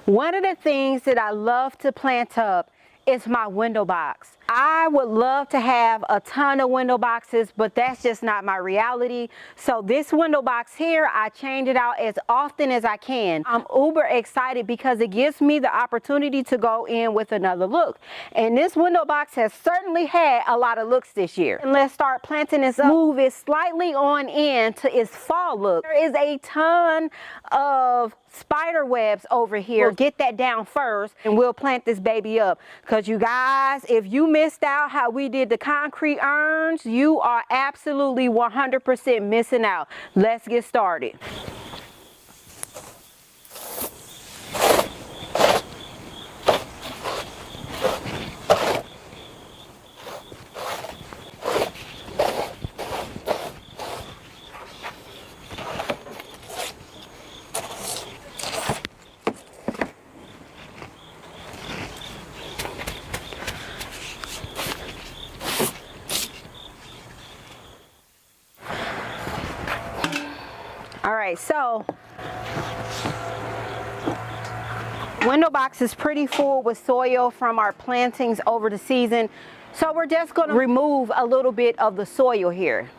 One of the things that I love to plant up is my window box. I would love to have a ton of window boxes, but that's just not my reality. So this window box here, I change it out as often as I can. I'm uber excited because it gives me the opportunity to go in with another look. And this window box has certainly had a lot of looks this year. And let's start planting this up. Move it slightly on in to its fall look. There is a ton of spider webs over here. We'll get that down first and we'll plant this baby up. Because you guys, if you missed out how we did the concrete urns, you are absolutely 100% missing out. Let's get started. All right, so window box is pretty full with soil from our plantings over the season. So we're just going to remove a little bit of the soil here.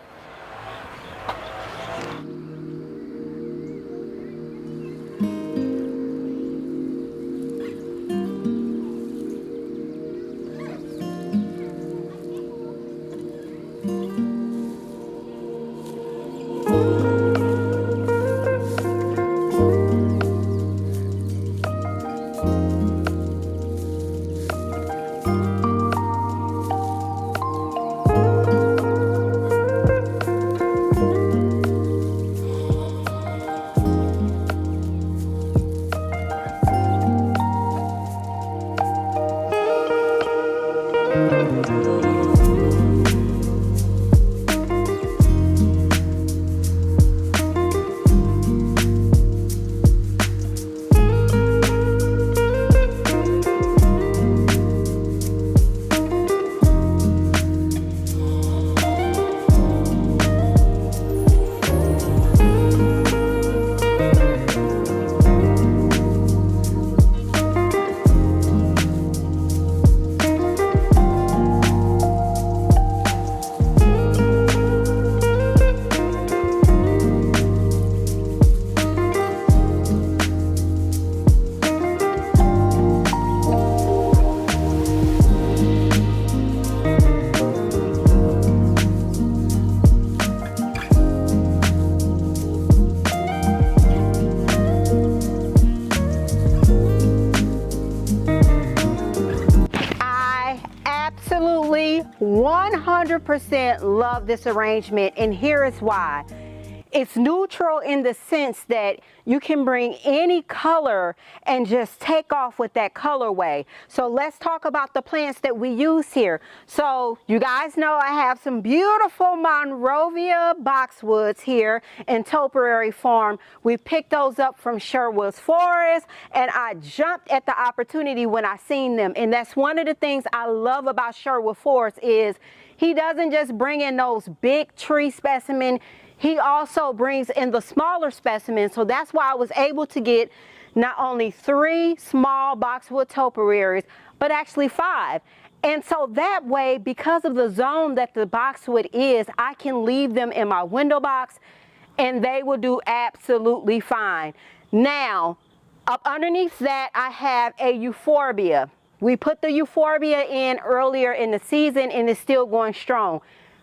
Absolutely 100% love this arrangement, and here is why. It's neutral in the sense that you can bring any color and just take off with that colorway. So let's talk about the plants that we use here. So you guys know I have some beautiful Monrovia boxwoods here in topiary form. We picked those up from Sherwood's Forest, and I jumped at the opportunity when I seen them. And that's one of the things I love about Sherwood Forest is he doesn't just bring in those big tree specimens. He also brings in the smaller specimens, so that's why I was able to get not only 3 small boxwood topiaries, but actually 5. And so that way, because of the zone that the boxwood is, I can leave them in my window box and they will do absolutely fine. Now, up underneath that, I have a euphorbia. We put the euphorbia in earlier in the season and it's still going strong.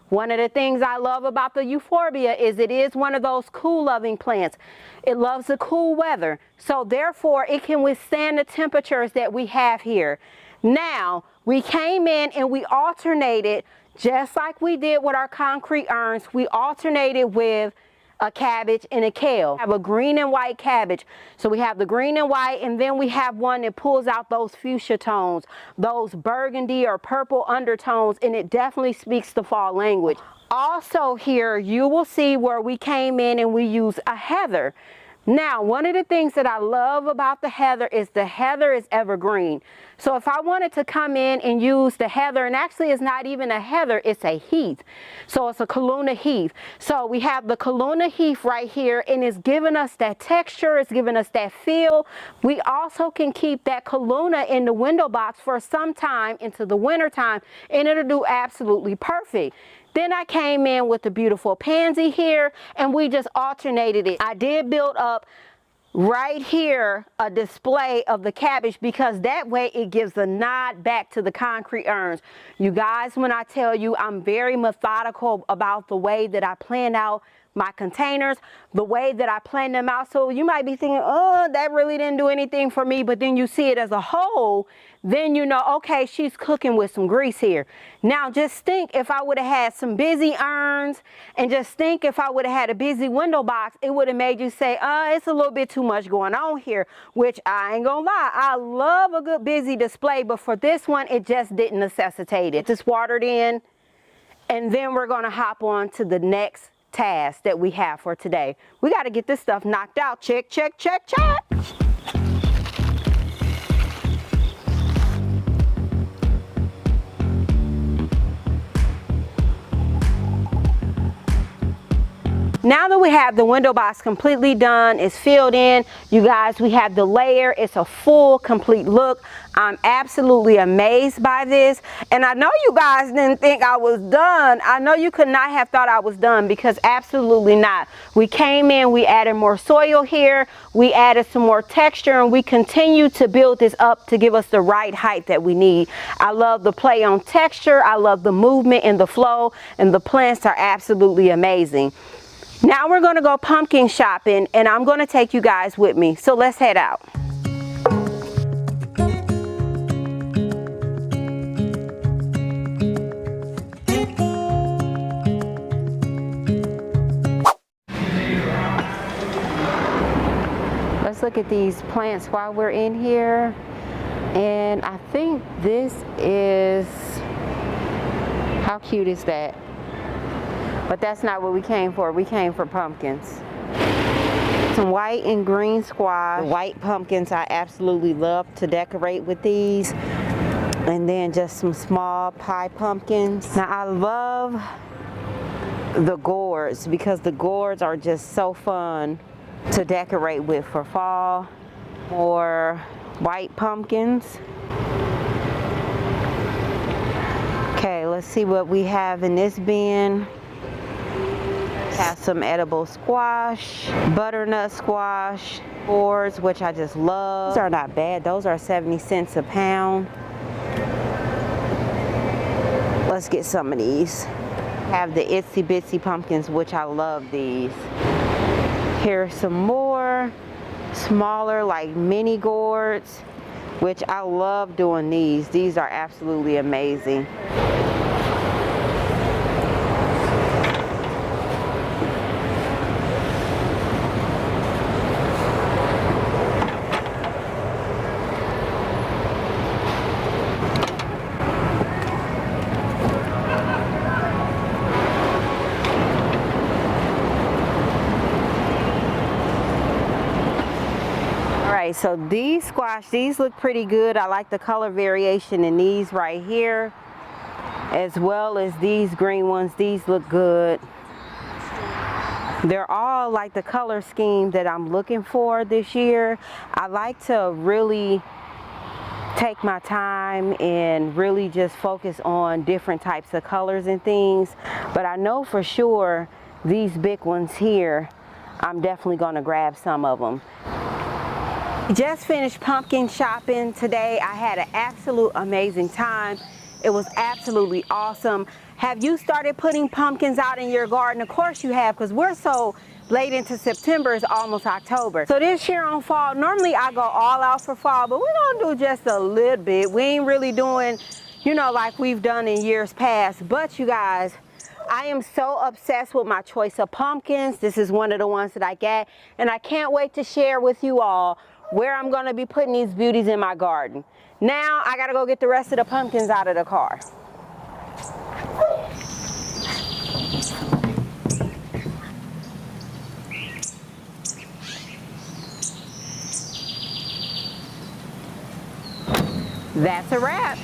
One of the things I love about the euphorbia is it is one of those cool loving plants. It loves the cool weather, so therefore it can withstand the temperatures that we have here. Now, we came in and we alternated, just like we did with our concrete urns, we alternated with a cabbage and a kale. We have a green and white cabbage. So we have the green and white, and then we have one that pulls out those fuchsia tones, those burgundy or purple undertones, and it definitely speaks the fall language. Also here, you will see where we came in and we use a heather. Now, one of the things that I love about the heather is evergreen. So if I wanted to come in and use the heather, and actually it's not even a heather, it's a heath. So it's a Kaluna heath. So we have the Kaluna heath right here, and it's giving us that texture, it's giving us that feel. We also can keep that Kaluna in the window box for some time into the winter time, and it'll do absolutely perfect. Then I came in with the beautiful pansy here, and we just alternated it. I did build up right here a display of the cabbage because that way it gives a nod back to the concrete urns. You guys, when I tell you I'm very methodical about the way that I plan out my containers, the way that I plan them out. So you might be thinking, oh, that really didn't do anything for me, but then you see it as a whole, then you know, okay, she's cooking with some grease here. Now just think if I would have had some busy urns, and just think if I would have had a busy window box, it would have made you say, it's a little bit too much going on here, which I ain't gonna lie, I love a good busy display, but for this one, it just didn't necessitate it. Just watered in, and then we're gonna hop on to the next task that we have for today. We got to get this stuff knocked out. Check, check, check, check. Now that we have the window box completely done, it's filled in, you guys, we have the layer. It's a full, complete look. I'm absolutely amazed by this. And I know you guys didn't think I was done. I know you could not have thought I was done, because absolutely not. We came in, we added more soil here, we added some more texture, and we continue to build this up to give us the right height that we need. I love the play on texture. I love the movement and the flow, and the plants are absolutely amazing. Now we're going to go pumpkin shopping, and I'm going to take you guys with me. So let's head out. Let's look at these plants while we're in here. And I think this is, how cute is that? But that's not what we came for. We came for pumpkins. Some white and green squash. The white pumpkins I absolutely love to decorate with these. And then just some small pie pumpkins. Now I love the gourds, because the gourds are just so fun to decorate with for fall. More white pumpkins. Okay, let's see what we have in this bin. Have some edible squash, butternut squash, gourds, which I just love. Those are not bad. Those are 70 cents a pound. Let's get some of these. Have the itsy bitsy pumpkins, which I love these. Here's some more smaller, like mini gourds, which I love doing these. These are absolutely amazing. So these squash, these look pretty good. I like the color variation in these right here, as well as these green ones. These look good. They're all like the color scheme that I'm looking for this year. I like to really take my time and really just focus on different types of colors and things. But I know for sure these big ones here, I'm definitely going to grab some of them. Just finished pumpkin shopping today. I had an absolute amazing time. It was absolutely awesome. Have you started putting pumpkins out in your garden? Of course you have, because we're so late into September, it's almost October. So this year on fall, normally I go all out for fall, but we're gonna do just a little bit. We ain't really doing, you know, like we've done in years past. But you guys, I am so obsessed with my choice of pumpkins. This is one of the ones that I got, and I can't wait to share with you all where I'm gonna be putting these beauties in my garden. Now I gotta go get the rest of the pumpkins out of the car. That's a wrap.